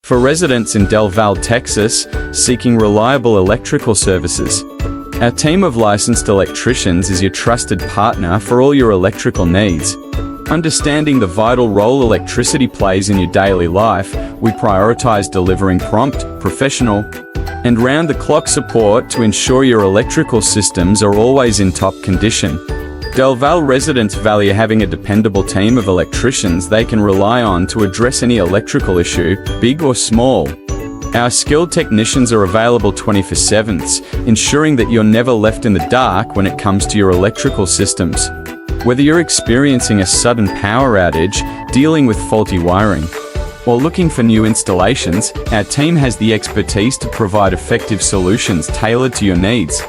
For residents in Del Valle, Texas, seeking reliable electrical services, our team of licensed electricians is your trusted partner for all your electrical needs. Understanding the vital role electricity plays in your daily life, we prioritize delivering prompt, professional, and round-the-clock support to ensure your electrical systems are always in top condition. Del Valle residents value having a dependable team of electricians they can rely on to address any electrical issue, big or small. Our skilled technicians are available 24/7, ensuring that you're never left in the dark when it comes to your electrical systems. Whether you're experiencing a sudden power outage, dealing with faulty wiring, or looking for new installations, our team has the expertise to provide effective solutions tailored to your needs.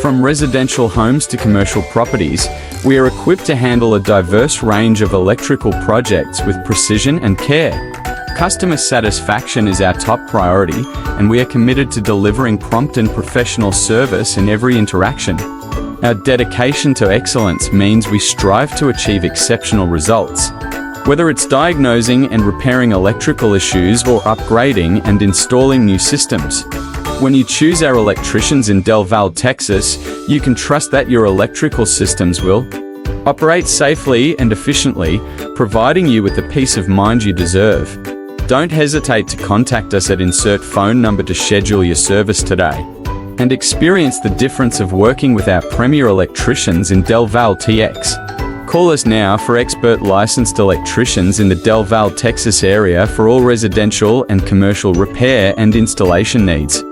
From residential homes to commercial properties, we are equipped to handle a diverse range of electrical projects with precision and care. Customer satisfaction is our top priority, and we are committed to delivering prompt and professional service in every interaction. Our dedication to excellence means we strive to achieve exceptional results. Whether it's diagnosing and repairing electrical issues or upgrading and installing new systems, when you choose our electricians in Del Valle, Texas, you can trust that your electrical systems will operate safely and efficiently, providing you with the peace of mind you deserve. Don't hesitate to contact us at insert phone number to schedule your service today and experience the difference of working with our premier electricians in Del Valle, TX. Call us now for expert licensed electricians in the Del Valle, Texas area for all residential and commercial repair and installation needs.